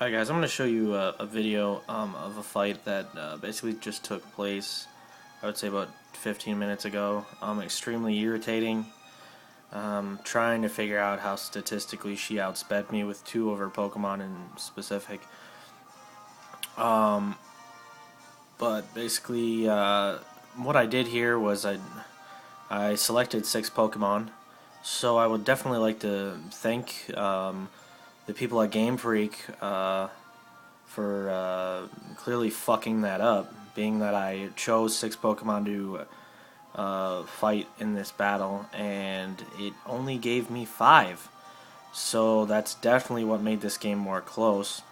Hi guys, I'm going to show you a video of a fight that basically just took place, I would say about 15 minutes ago. Extremely irritating. Trying to figure out how statistically she outsped me with two of her Pokemon in specific. But basically, what I did here was I selected 6 Pokemon. So I would definitely like to thank the people at Game Freak for clearly fucking that up, being that I chose 6 Pokemon to fight in this battle, and it only gave me 5. So that's definitely what made this game more close.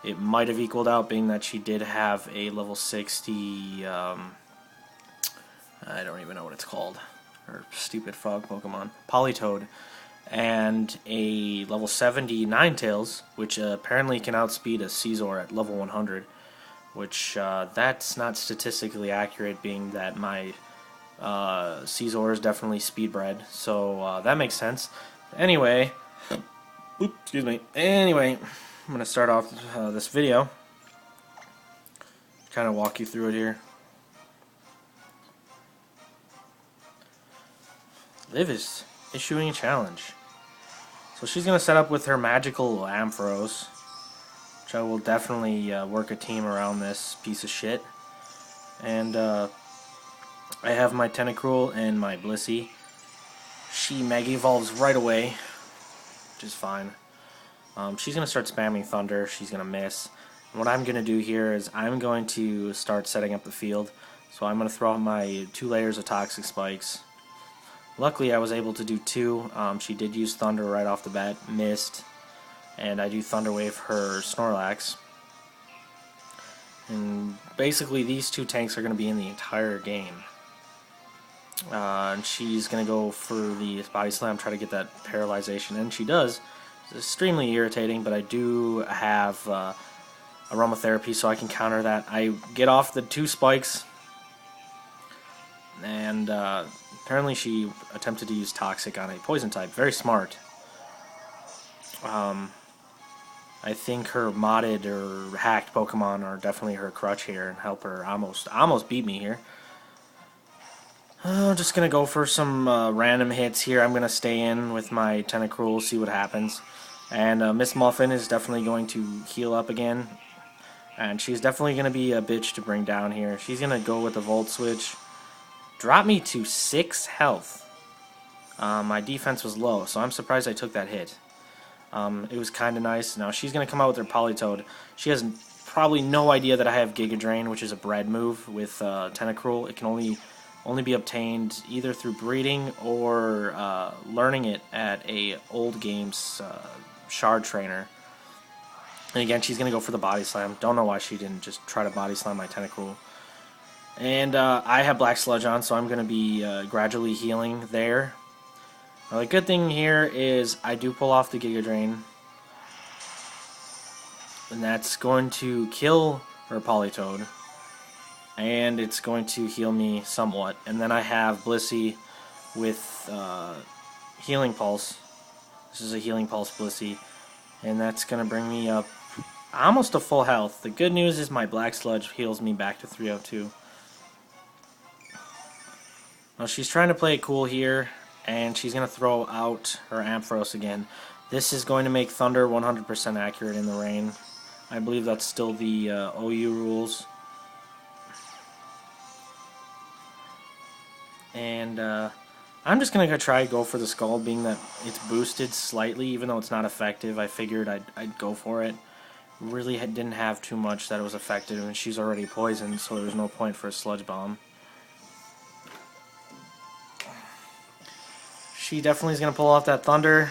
It might have equaled out, being that she did have a level 60, I don't even know what it's called, her stupid frog Pokemon, Politoed, and a level 70 Ninetales, which apparently can outspeed a Scizor at level 100, which that's not statistically accurate, being that my Scizor is definitely speedbred, so that makes sense. Anyway, excuse me. Anyway, I'm going to start off this video, kind of walk you through it here. Liv is issuing a challenge. So she's going to set up with her magical Ampharos, which I will definitely work a team around this piece of shit. And I have my Tentacruel and my Blissey. She Mega Evolves right away, which is fine. She's going to start spamming Thunder. She's going to miss. And what I'm going to do here is I'm going to start setting up the field. So I'm going to throw out my 2 layers of Toxic Spikes. Luckily, I was able to do 2. She did use Thunder right off the bat, missed, and I do Thunder Wave her Snorlax. And basically, these 2 tanks are going to be in the entire game. And she's going to go for the Body Slam, try to get that paralyzation, and she does. It's extremely irritating, but I do have Aromatherapy, so I can counter that. I get off the 2 spikes, and apparently she attempted to use Toxic on a Poison type. Very smart. I think her modded or hacked Pokemon are definitely her crutch here and help her almost beat me here. I'm just going to go for some random hits here. I'm going to stay in with my Tentacruel, see what happens. And Miss Muffin is definitely going to heal up again. And she's definitely going to be a bitch to bring down here. She's going to go with the Volt Switch. Drop me to 6 health. My defense was low, so I'm surprised I took that hit. It was kind of nice. Now she's going to come out with her Politoed. She has probably no idea that I have Giga Drain, which is a bred move with Tentacruel. It can only be obtained either through breeding or learning it at a old games shard trainer. And again, she's going to go for the Body Slam. Don't know why she didn't just try to Body Slam my Tentacruel. And I have Black Sludge on, so I'm going to be gradually healing there. Now, the good thing here is I do pull off the Giga Drain. And that's going to kill her Politoed. And it's going to heal me somewhat. And then I have Blissey with Healing Pulse. This is a Healing Pulse Blissey. And that's going to bring me up almost to full health. The good news is my Black Sludge heals me back to 302. Now she's trying to play it cool here, and she's going to throw out her Ampharos again. This is going to make Thunder 100% accurate in the rain. I believe that's still the OU rules. And I'm just going to try to go for the Scald, being that it's boosted slightly, even though it's not effective. I figured I'd go for it. Really didn't have too much that was effective, and she's already poisoned, so there was no point for a Sludge Bomb. She definitely is going to pull off that Thunder.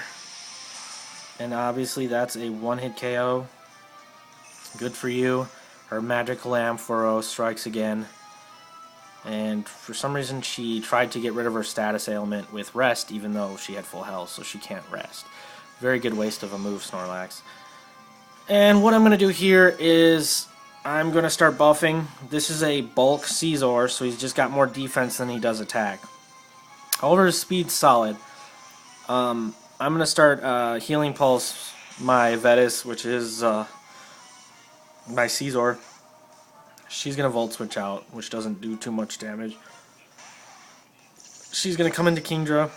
And obviously that's a 1-hit KO. Good for you. Her Magical Ampharos strikes again. And for some reason she tried to get rid of her status ailment with Rest, even though she had full health, so she can't rest. Very good waste of a move, Snorlax. And what I'm going to do here is I'm going to start buffing. This is a bulk Scizor, so he's just got more defense than he does attack. However, his speed's solid. I'm going to start Healing Pulse my Vetus, which is my Caesar. She's going to Volt Switch out, which doesn't do too much damage. She's going to come into Kingdra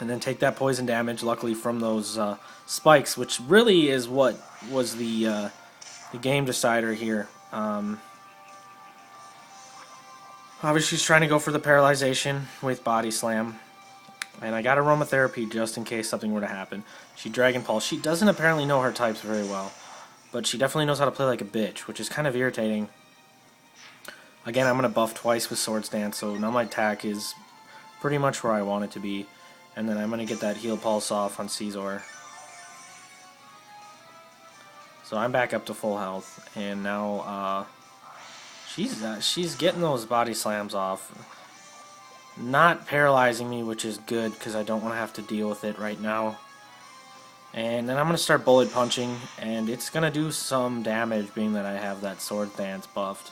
and then take that poison damage, luckily from those spikes, which really is what was the game decider here. Obviously, she's trying to go for the paralyzation with Body Slam. And I got Aromatherapy just in case something were to happen. She Dragon Pulse. She doesn't apparently know her types very well, but she definitely knows how to play like a bitch, which is kind of irritating. Again, I'm going to buff twice with Swords Dance, so now my attack is pretty much where I want it to be. And then I'm going to get that Heal Pulse off on Caesar. So I'm back up to full health, and now she's getting those Body Slams off. Not paralyzing me, which is good because I don't want to have to deal with it right now. And then I'm going to start Bullet Punching, and it's going to do some damage being that I have that Sword Dance buffed.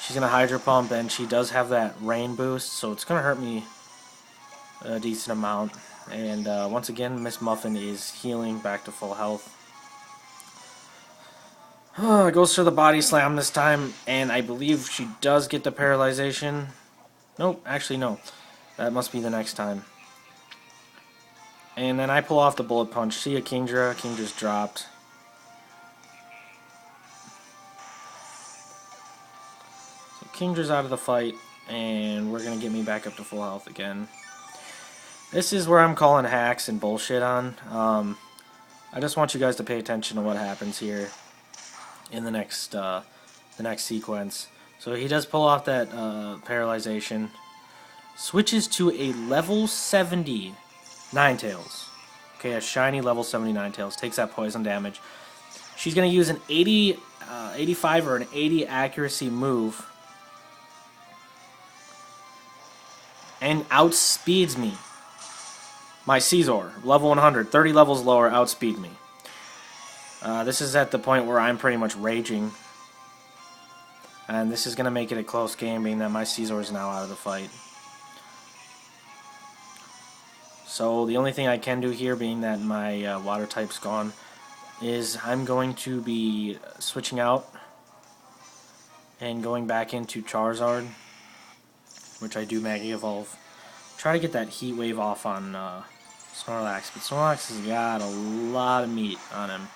She's going to Hydro Pump, and she does have that Rain boost, so it's going to hurt me a decent amount. And once again, Miss Muffin is healing back to full health. It goes for the Body Slam this time, and I believe she does get the paralyzation. Nope, actually no. That must be the next time. And then I pull off the Bullet Punch. See a Kingdra. Kingdra's dropped. So Kingdra's out of the fight, and we're going to get me back up to full health again. This is where I'm calling hacks and bullshit on. I just want you guys to pay attention to what happens here in the next sequence. So he does pull off that paralyzation. Switches to a level 70 Ninetales. Okay, a shiny level 70 Ninetales. Takes that poison damage. She's going to use an 85 or an 80 accuracy move. And outspeeds me. My Caesar, level 100, 30 levels lower, outspeed me. This is at the point where I'm pretty much raging. And this is going to make it a close game, being that my Caesar is now out of the fight. So the only thing I can do here, being that my water type's gone, is I'm going to be switching out and going back into Charizard, which I do Mega Evolve. Try to get that Heat Wave off on Snorlax, but Snorlax has got a lot of meat on him.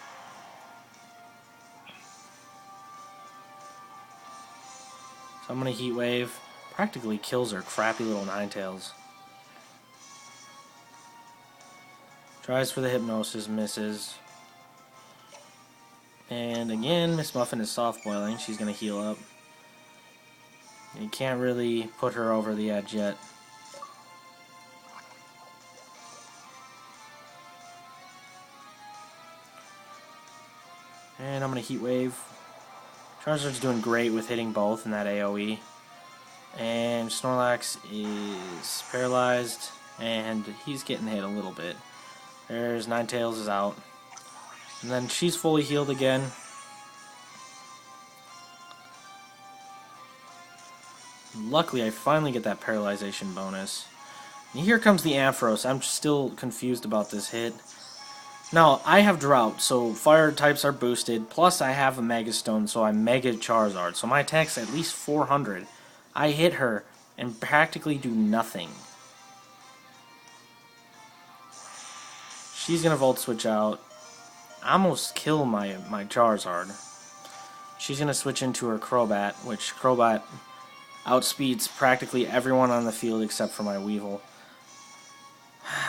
So I'm going to Heat Wave. Practically kills her crappy little Ninetales. Tries for the Hypnosis, misses. And again, Miss Muffin is soft boiling. She's going to heal up. You can't really put her over the edge yet. And I'm going to Heat Wave. Charizard's doing great with hitting both in that AoE. And Snorlax is paralyzed, and he's getting hit a little bit. There's Ninetales is out. And then she's fully healed again. Luckily, I finally get that paralyzation bonus. And here comes the Ampharos. I'm still confused about this hit. Now, I have Drought, so fire types are boosted, plus I have a Mega Stone, so I'm Mega Charizard, so my attack's at least 400. I hit her and practically do nothing. She's going to Volt Switch out. I almost kill my Charizard. She's going to switch into her Crobat, which Crobat outspeeds practically everyone on the field except for my Weevil.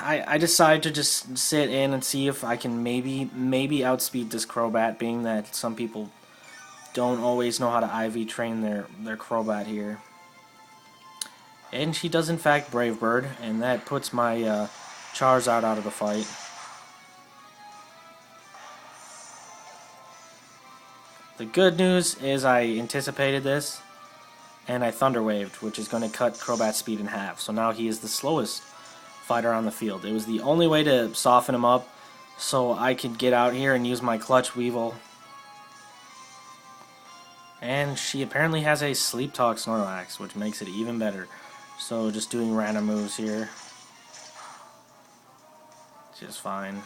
I decided to just sit in and see if I can maybe outspeed this Crobat, being that some people don't always know how to IV train their Crobat here. And she does in fact Brave Bird, and that puts my Charizard out of the fight. The good news is I anticipated this, and I Thunder Waved, which is going to cut Crobat's speed in half. So now he is the slowest fighter on the field. It was the only way to soften him up so I could get out here and use my Clutch Weevil. And she apparently has a Sleep Talk Snorlax, which makes it even better. So just doing random moves here. Just fine.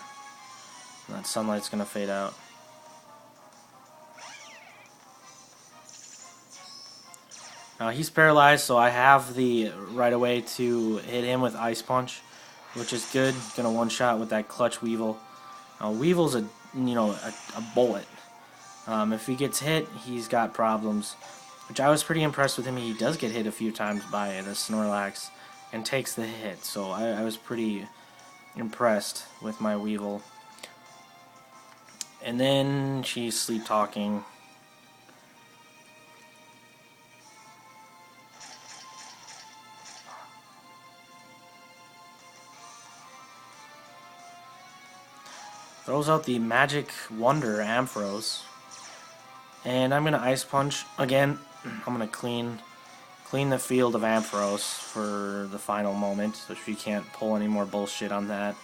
And that sunlight's going to fade out. He's paralyzed, so I have the right away to hit him with Ice Punch, which is good. Gonna one-shot with that Clutch Weevil. Weevil's a bullet. If he gets hit, he's got problems. Which I was pretty impressed with him. He does get hit a few times by the Snorlax and takes the hit. So I was pretty impressed with my Weevil. And then she's sleep talking. Throws out the Magic Wonder Ampharos. And I'm gonna Ice Punch again. I'm gonna clean the field of Ampharos for the final moment, so she can't pull any more bullshit on that.